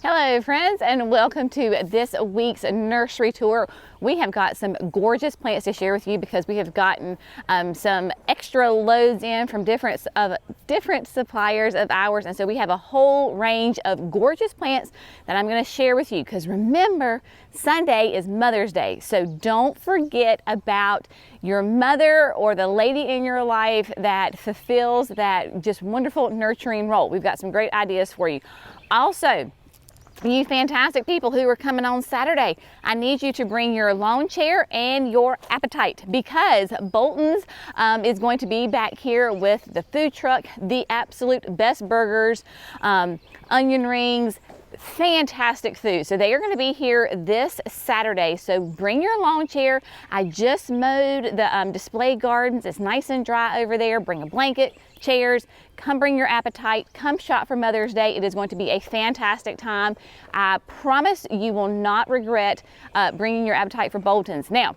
Hello friends, and welcome to this week's nursery tour. We have got some gorgeous plants to share with you because we have gotten some extra loads in from different suppliers of ours, and so we have a whole range of gorgeous plants that I'm going to share with you, because remember, Sunday is Mother's Day, so don't forget about your mother or the lady in your life that fulfills that just wonderful nurturing role. We've got some great ideas for you. Also, you fantastic people who are coming on Saturday, I need you to bring your lawn chair and your appetite, because Bolton's is going to be back here with the food truck, the absolute best burgers, onion rings, fantastic food. So they are going to be here this Saturday, so bring your lawn chair. I just mowed the display gardens. It's nice and dry over there. Bring a blanket, chairs, come bring your appetite, come shop for Mother's Day. It is going to be a fantastic time. I promise you will not regret bringing your appetite for Bolton's. Now,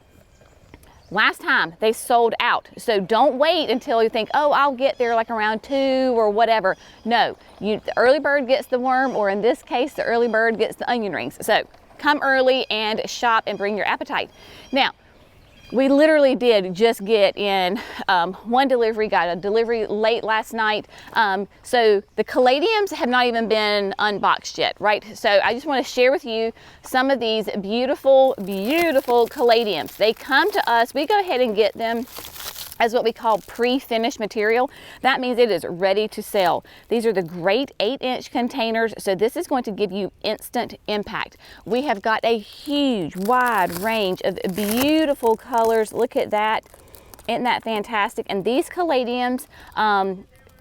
last time they sold out, so don't wait until you think, oh, I'll get there like around 2 or whatever. No, the early bird gets the worm, or in this case, the early bird gets the onion rings. So come early and shop and bring your appetite. Now, we literally did just get in one delivery, got a delivery late last night. So the caladiums have not even been unboxed yet, right? So I just want to share with you some of these beautiful, beautiful caladiums. They come to us, we go ahead and get them as what we call pre-finished material. That means it is ready to sell. These are the great 8-inch containers, so this is going to give you instant impact. We have got a huge, wide range of beautiful colors. Look at that. Isn't that fantastic? And these caladiums,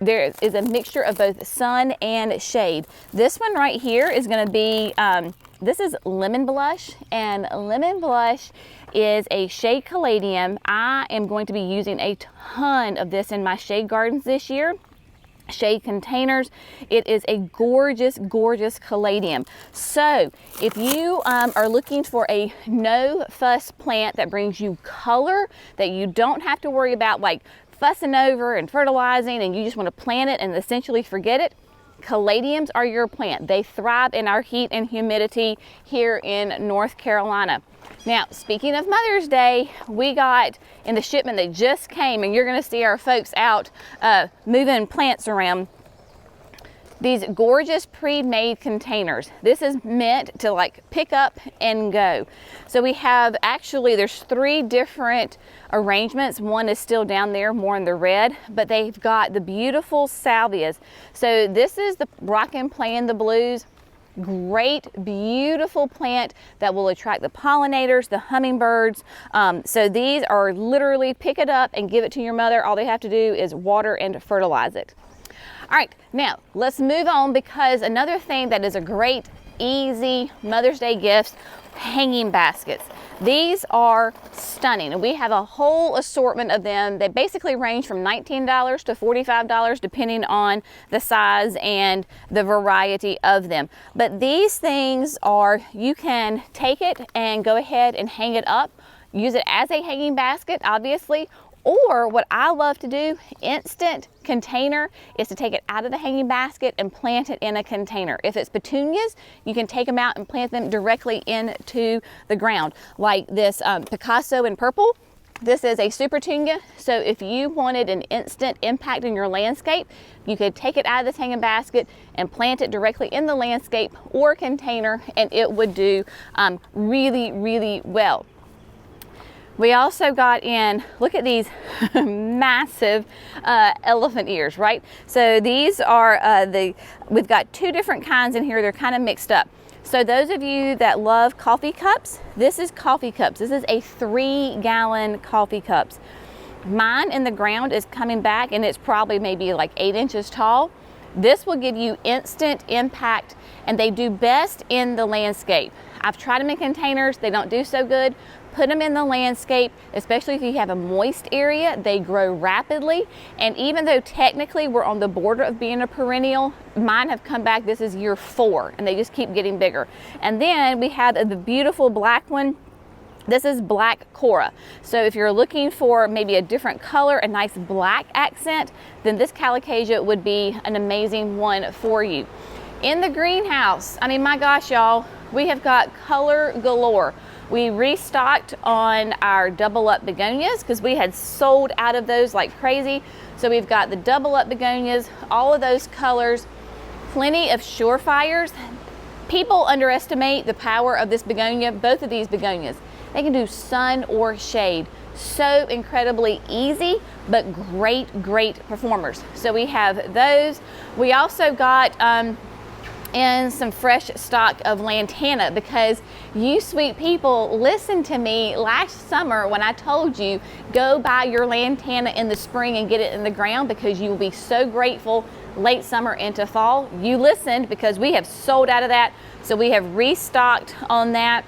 there is a mixture of both sun and shade. This one right here is going to be, this is lemon blush, and lemon blush is a shade caladium. I am going to be using a ton of this in my shade gardens this year. Shade containers. It is a gorgeous, gorgeous caladium. So if you are looking for a no fuss plant that brings you color, that you don't have to worry about like fussing over and fertilizing, and you just want to plant it and essentially forget it, caladiums are your plant. They thrive in our heat and humidity here in North Carolina. Now, speaking of Mother's Day, we got in the shipment that just came, and you're going to see our folks out moving plants around, these gorgeous pre-made containers. This is meant to like pick up and go. So we have, actually there's 3 different arrangements. One is still down there more in the red, but they've got the beautiful salvias. So this is the Rockin' Playin' the Blues. Great, beautiful plant that will attract the pollinators, the hummingbirds. So these are literally pick it up and give it to your mother. All they have to do is water and fertilize it. All right, now let's move on, because another thing that is a great, easy Mother's Day gift, hanging baskets. These are stunning, and we have a whole assortment of them. They basically range from $19 to $45 depending on the size and the variety of them. But these things are, you can take it and go ahead and hang it up, use it as a hanging basket, obviously. Or what I love to do, instant container, is to take it out of the hanging basket and plant it in a container. If it's petunias, you can take them out and plant them directly into the ground. Like this Picasso in purple, this is a super petunia. So if you wanted an instant impact in your landscape, you could take it out of this hanging basket and plant it directly in the landscape or container, and it would do really, really well. We also got in, look at these massive elephant ears, right? So these are we've got 2 different kinds in here. They're kind of mixed up. So those of you that love coffee cups, this is coffee cups. This is a 3-gallon coffee cups. Mine in the ground is coming back, and it's probably maybe like 8 inches tall. This will give you instant impact, and they do best in the landscape. I've tried them in containers, they don't do so good. Put them in the landscape, especially if you have a moist area. They grow rapidly, and even though technically we're on the border of being a perennial, mine have come back, this is year 4, and they just keep getting bigger. And then we have the beautiful black one. This is black Cora. So if you're looking for maybe a different color, a nice black accent, then this calicasia would be an amazing one for you. In the greenhouse, I mean, my gosh, y'all, we have got color galore. We restocked on our double up begonias because we had sold out of those like crazy. So we've got the double up begonias, all of those colors, plenty of surefires. People underestimate the power of this begonia, both of these begonias. They can do sun or shade. So incredibly easy, but great performers. So we have those. We also got in some fresh stock of lantana, because you sweet people listened to me last summer when I told you go buy your lantana in the spring and get it in the ground, because you will be so grateful late summer into fall. You listened, because we have sold out of that. So we have restocked on that.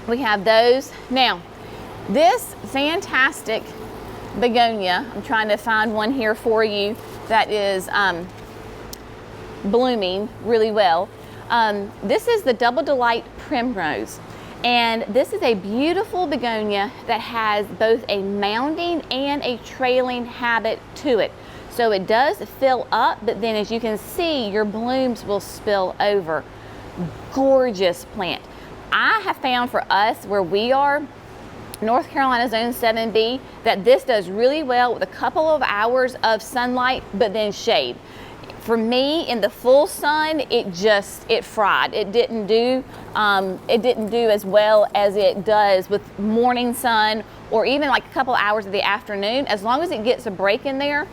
We have those. Now, this fantastic begonia, I'm trying to find one here for you that is blooming really well. This is the Double Delight Primrose, and this is a beautiful begonia that has both a mounding and a trailing habit to it. So it does fill up, but then as you can see, your blooms will spill over. Gorgeous plant. I have found for us where we are, North Carolina Zone 7B, that this does really well with a couple of hours of sunlight, but then shade. For me, in the full sun, it fried. It didn't do as well as it does with morning sun, or even like a couple hours of the afternoon. As long as it gets a break in there,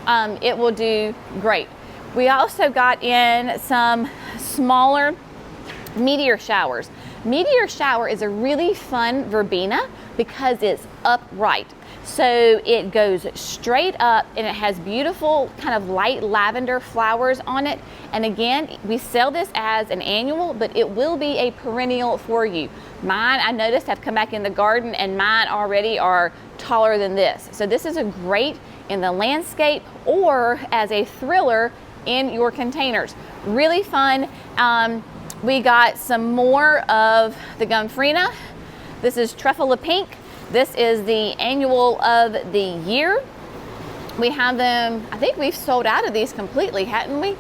it will do great. We also got in some smaller meteor showers. Meteor shower is a really fun verbena because it's upright. So it goes straight up, and it has beautiful kind of light lavender flowers on it. And again, we sell this as an annual, but it will be a perennial for you. Mine, I noticed, have come back in the garden, and mine already are taller than this. So this is a great in the landscape or as a thriller in your containers. Really fun. We got some more of the Gumfrena. This is Truffula Pink. This is the annual of the year. We have them, I think we've sold out of these completely, hadn't we?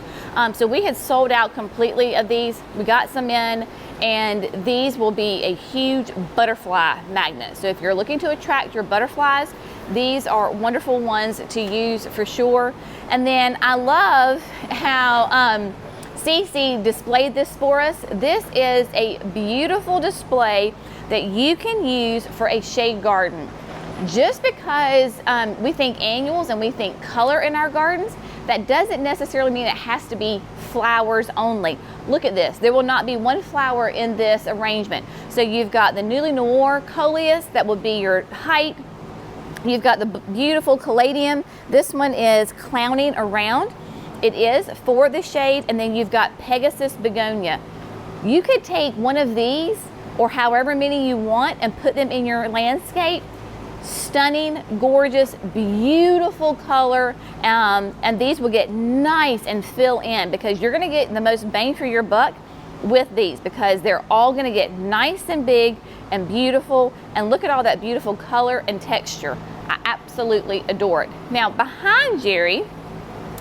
So we had sold out completely of these. We got some in, and these will be a huge butterfly magnet. So if you're looking to attract your butterflies, these are wonderful ones to use for sure. And then I love how Cece displayed this for us. This is a beautiful display that you can use for a shade garden. Just because we think annuals and we think color in our gardens, that doesn't necessarily mean it has to be flowers only. Look at this. There will not be one flower in this arrangement. So you've got the Newly Noir Coleus, that will be your height. You've got the beautiful Caladium. This one is clowning around. It is for the shade. And then you've got Pegasus Begonia. You could take one of these, or however many you want, and put them in your landscape. Stunning, gorgeous, beautiful color, and these will get nice and fill in, because you're going to get the most bang for your buck with these, because they're all going to get nice and big and beautiful. And look at all that beautiful color and texture. I absolutely adore it. Now behind Jerry,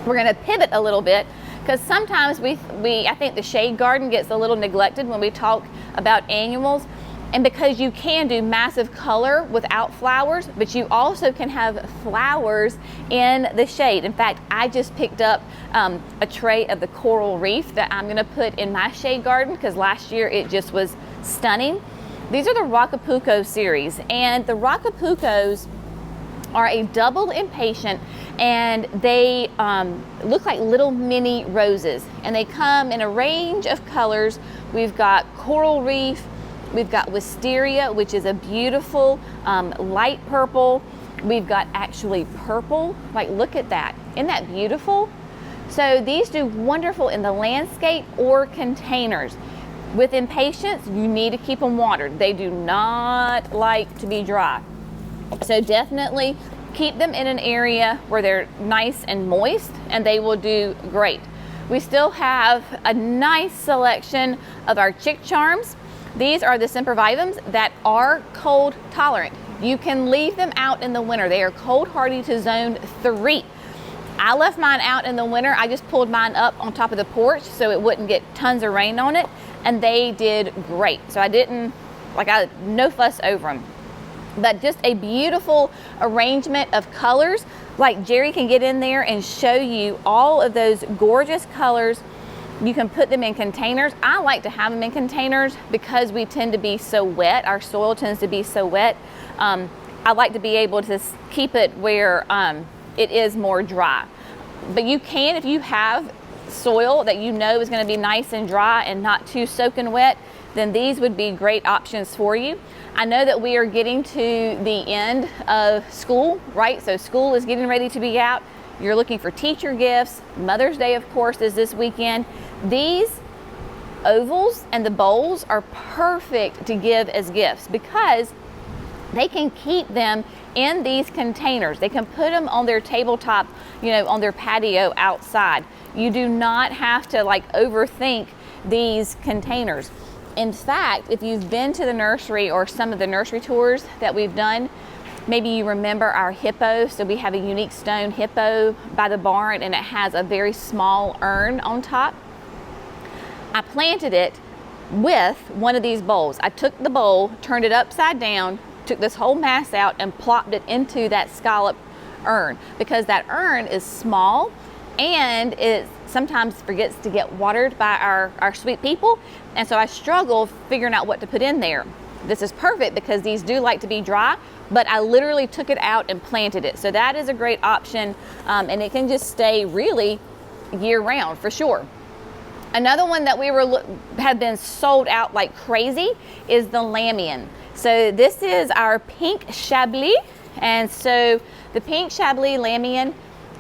we're going to pivot a little bit, because sometimes I think the shade garden gets a little neglected when we talk about annuals. And because you can do massive color without flowers, but you also can have flowers in the shade. In fact, I just picked up a tray of the coral reef that I'm gonna put in my shade garden, because last year it just was stunning. These are the Rocapuco series, and the Rocapucos are a double impatient, and they look like little mini roses, and they come in a range of colors. We've got coral reef, we've got wisteria, which is a beautiful light purple. We've got actually purple, like look at that. Isn't that beautiful? So these do wonderful in the landscape or containers. With impatiens, you need to keep them watered. They do not like to be dry. So definitely keep them in an area where they're nice and moist, and they will do great. We still have a nice selection of our chick charms. These are the sempervivums that are cold tolerant. You can leave them out in the winter. They are cold hardy to zone 3. I left mine out in the winter. I just pulled mine up on top of the porch so it wouldn't get tons of rain on it, and they did great. So I didn't, no fuss over them. But just a beautiful arrangement of colors. Like Jerry can get in there and show you all of those gorgeous colors. You can put them in containers. I like to have them in containers because we tend to be so wet. Our soil tends to be so wet. I like to be able to keep it where it is more dry. But you can, if you have soil that you know is going to be nice and dry and not too soaking wet, then these would be great options for you. I know that we are getting to the end of school, right? So school is getting ready to be out. You're looking for teacher gifts. Mother's Day, of course, is this weekend. These ovals and the bowls are perfect to give as gifts because they can keep them in these containers. They can put them on their tabletop, on their patio outside. You do not have to overthink these containers. In fact, if you've been to the nursery or some of the nursery tours that we've done, maybe you remember our hippo. So we have a unique stone hippo by the barn, and it has a very small urn on top. I planted it with one of these bowls. I took the bowl, turned it upside down, took this whole mass out and plopped it into that scallop urn because that urn is small and it sometimes forgets to get watered by our sweet people. And so I struggle figuring out what to put in there. This is perfect because these do like to be dry, but I literally took it out and planted it. So that is a great option, and it can just stay really year round for sure. Another one that we have been sold out like crazy is the Lamian. So this is our pink Chablis, and so the pink Chablis Lamian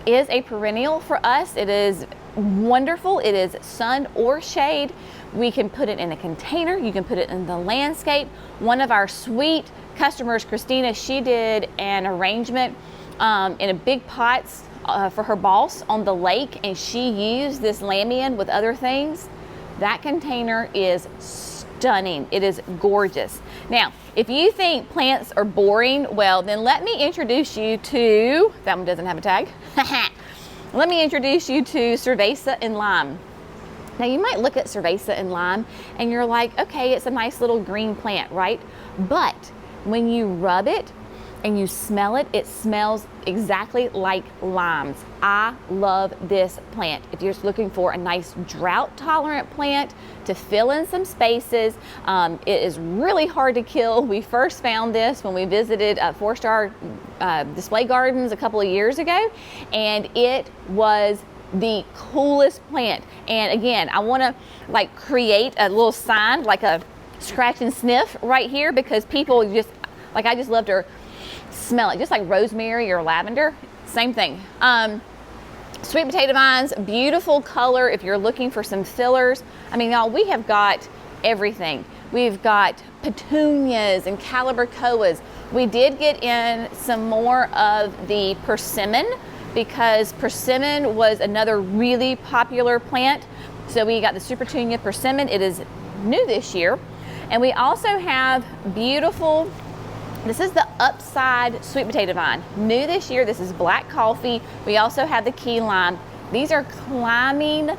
is a perennial for us. It is wonderful. It is sun or shade. We can put it in a container. You can put it in the landscape. One of our sweet customers, Christina, she did an arrangement in a big pots for her boss on the lake, and she used this Lamian with other things. That container is stunning. It is gorgeous. Now, if you think plants are boring, well, then let me introduce you to, that one doesn't have a tag. Let me introduce you to Cerveza in Lime. Now, you might look at Cerveza in Lime and you're like, okay, it's a nice little green plant, right? But when you rub it and you smell it, it smells exactly like limes. I love this plant. If you're looking for a nice drought tolerant plant to fill in some spaces, it is really hard to kill. We first found this when we visited 4-Star Display Gardens a couple of years ago, and it was the coolest plant. And again, I want to create a little sign, like a scratch and sniff right here, because people just, I just love to smell it, just like rosemary or lavender, same thing. Sweet potato vines, beautiful color if you're looking for some fillers. I mean, y'all, we have got everything. We've got petunias and calibrachoas. We did get in some more of the persimmon because persimmon was another really popular plant. So we got the Supertunia persimmon. It is new this year. And we also have beautiful, this is the upside sweet potato vine. New this year, this is black coffee. We also have the key lime. These are climbing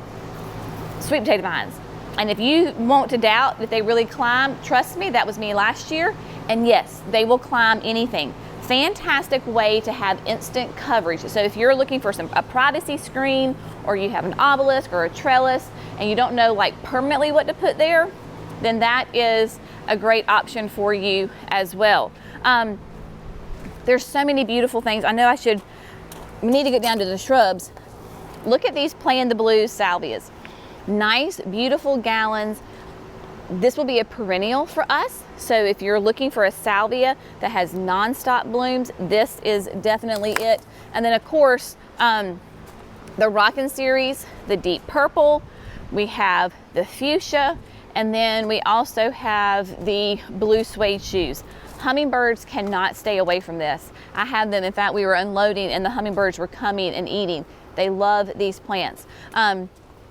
sweet potato vines. And if you want to doubt that they really climb, trust me, that was me last year. And yes, they will climb anything. Fantastic way to have instant coverage. So if you're looking for a privacy screen, or you have an obelisk or a trellis and you don't know permanently what to put there, then that is a great option for you as well. There's so many beautiful things. I know we need to get down to the shrubs. Look at these Play in the Blues salvias. Nice, beautiful gallons. This will be a perennial for us. So if you're looking for a salvia that has nonstop blooms, this is definitely it. And then of course, the Rockin' series, the deep purple, we have the fuchsia, and then we also have the blue suede shoes. Hummingbirds cannot stay away from this. I have them, in fact, we were unloading and the hummingbirds were coming and eating. They love these plants.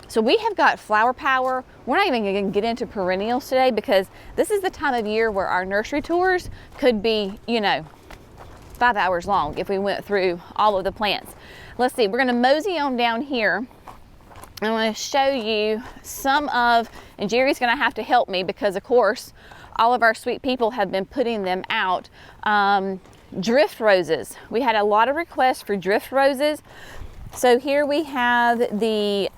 So we have got flower power. We're not even going to get into perennials today because this is the time of year where our nursery tours could be, 5 hours long if we went through all of the plants. Let's see, we're gonna mosey on down here. I want to show you some of, and Jerry's going to have to help me because, of course, all of our sweet people have been putting them out. Drift roses. We had a lot of requests for drift roses. So here we have the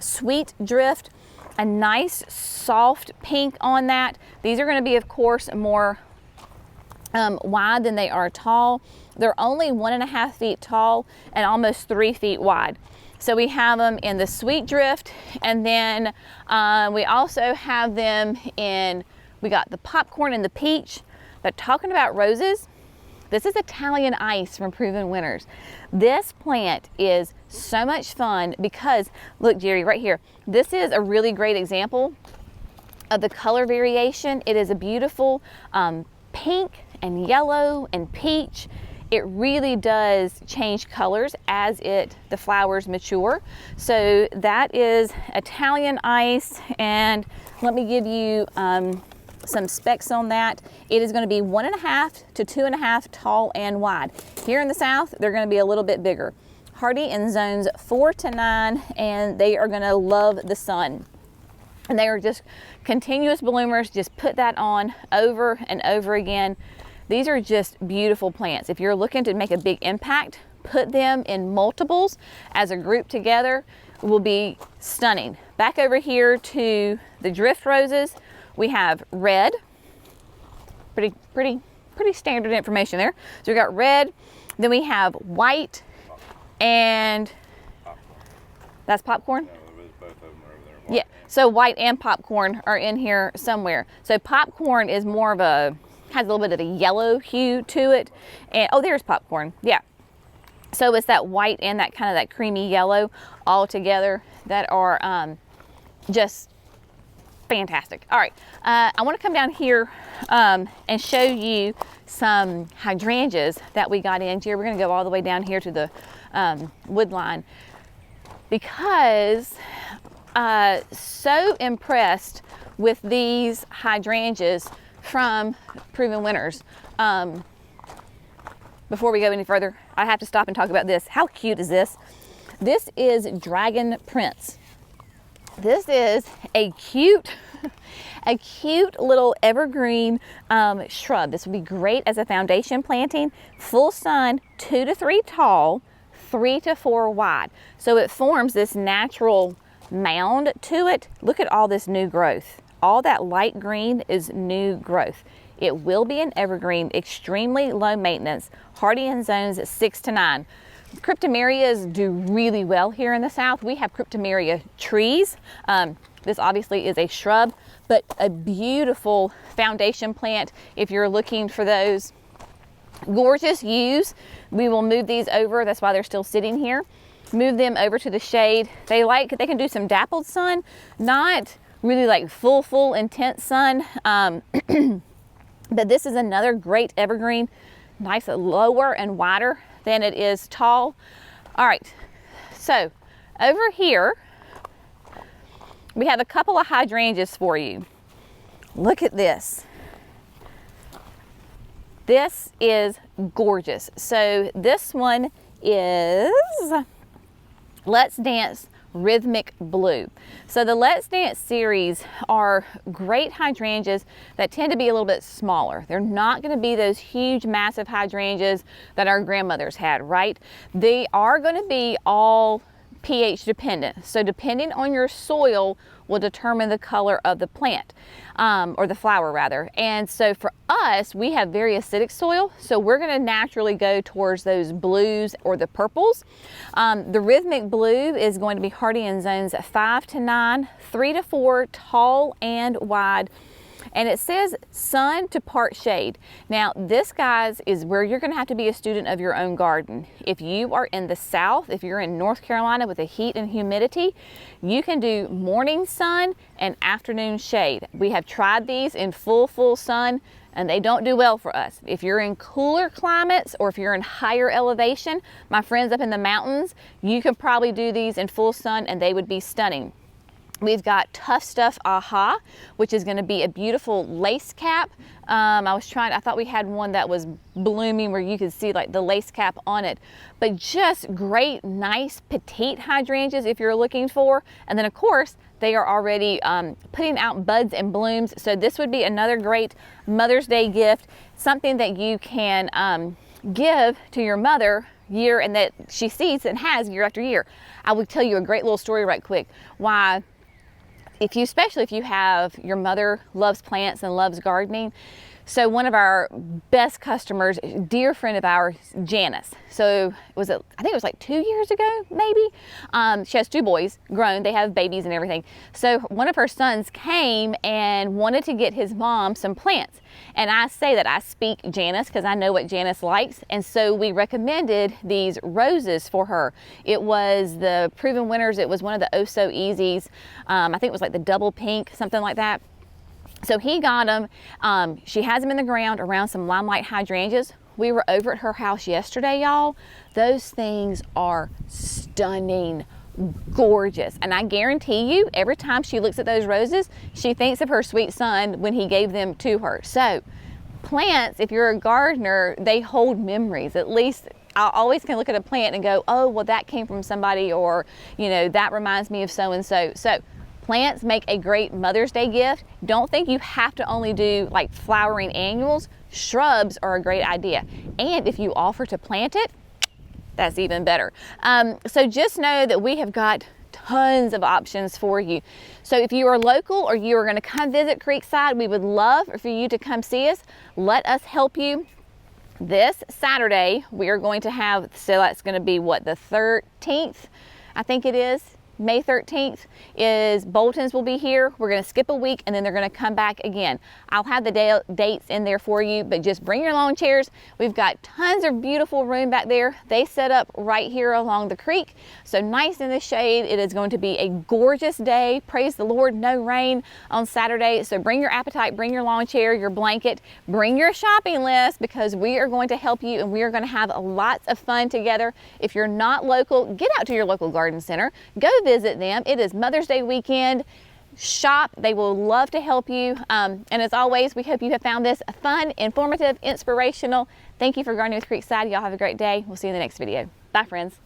sweet drift, a nice soft pink on that. These are going to be, of course, more wide than they are tall. They're only 1.5 feet tall and almost 3 feet wide. So we have them in the sweet drift, and then we also have them in, we got the popcorn and the peach. But talking about roses, this is Italian Ice from Proven Winners. This plant is so much fun because, look Jerry, right here, this is a really great example of the color variation. It is a beautiful pink and yellow and peach. It really does change colors as the flowers mature. So that is Italian Ice, and let me give you some specs on that. It is going to be 1.5 to 2.5 tall and wide. Here in the south, they're going to be a little bit bigger. Hardy in zones 4 to 9, and they are going to love the sun. And they are just continuous bloomers. Just put that on over and over again. These are just beautiful plants. If you're looking to make a big impact, put them in multiples as a group together. It will be stunning. Back over here to the drift roses, we have red. Pretty standard information there. So we got red, then we have white, and that's popcorn? Yeah, so white and popcorn are in here somewhere. So popcorn is more of a, has a little bit of a yellow hue to it. And oh, there's popcorn. Yeah. So it's that white and that kind of that creamy yellow all together that are just fantastic. All right, I want to come down here and show you some hydrangeas that we got in here. We're going to go all the way down here to the wood line because so impressed with these hydrangeas from Proven Winners. Before we go any further, I have to stop and talk about this. How cute is this? This is Dragon Prince. This is a cute little evergreen shrub. This would be great as a foundation planting. Full sun, 2 to 3 tall, 3 to 4 wide. So it forms this natural mound to it. Look at all this new growth. All that light green is new growth. It will be an evergreen, extremely low maintenance, hardy in zones 6 to 9. Cryptomerias do really well here in the south. We have cryptomeria trees. This obviously is a shrub, but a beautiful foundation plant if you're looking for those. Gorgeous yews. We will move these over. That's why they're still sitting here. Move them over to the shade. They can do some dappled sun, not really like full intense sun. But this is another great evergreen, nice lower and wider than it is tall. All right, so over here we have a couple of hydrangeas for you. Look at this. This is gorgeous. So this one is Let's Dance Rhythmic Blue. So the Let's Dance series are great hydrangeas that tend to be a little bit smaller. They're not going to be those huge massive hydrangeas that our grandmothers had, right? They are going to be all pH dependent. So depending on your soil will determine the color of the plant, or the flower rather. And so for us, we have very acidic soil, so we're going to naturally go towards those blues or the purples. The Rhythmic Blue is going to be hardy in zones 5 to 9, 3 to 4 tall and wide. And it says sun to part shade. Now this, guys, is where you're going to have to be a student of your own garden. If you are in the south, if you're in North Carolina with the heat and humidity, you can do morning sun and afternoon shade. We have tried these in full sun and they don't do well for us. If you're in cooler climates or if you're in higher elevation, my friends up in the mountains, you could probably do these in full sun and they would be stunning. We've got Tough Stuff Aha, which is going to be a beautiful lace cap. I thought we had one that was blooming where you could see like the lace cap on it, but just great, nice, petite hydrangeas if you're looking for. And then of course, they are already putting out buds and blooms. So this would be another great Mother's Day gift, something that you can give to your mother year and that she sees and has year after year. I will tell you a great little story right quick. Why, especially if you have your mother loves plants and loves gardening. So one of our best customers, dear friend of ours, Janice. So I think it was like 2 years ago, maybe. She has 2 boys, grown, they have babies and everything. So one of her sons came and wanted to get his mom some plants. And I say that I speak Janice because I know what Janice likes. And so we recommended these roses for her. It was the Proven Winners. It was one of the Oh So Easies. I think it was like the double pink, something like that. So he got them. She has them in the ground around some limelight hydrangeas. We were over at her house yesterday, y'all. Those things are stunning, gorgeous. And I guarantee you, every time she looks at those roses, she thinks of her sweet son when he gave them to her. So plants, if you're a gardener, they hold memories. At least I always can look at a plant and go, oh, well, that came from somebody, or, you know, that reminds me of so-and-so. So plants make a great Mother's Day gift. Don't think you have to only do like flowering annuals. Shrubs are a great idea. And if you offer to plant it, that's even better. So just know that we have got tons of options for you. So if you are local or you are going to come visit Creekside, we would love for you to come see us. Let us help you. This Saturday, we are going to have, so that's going to be what, the 13th, I think it is. May 13th is Bolton's will be here. We're going to skip a week and then they're going to come back again. I'll have the dates in there for you, but just bring your lawn chairs. We've got tons of beautiful room back there. They set up right here along the creek. So nice in the shade. It is going to be a gorgeous day. Praise the Lord, no rain on Saturday. So bring your appetite, bring your lawn chair, your blanket, bring your shopping list because we are going to help you and we are going to have lots of fun together. If you're not local, get out to your local garden center. Go visit them. It is Mother's Day weekend. Shop. They will love to help you. And as always, we hope you have found this fun, informative, inspirational. Thank you for gardening with Creekside. Y'all have a great day. We'll see you in the next video. Bye, friends.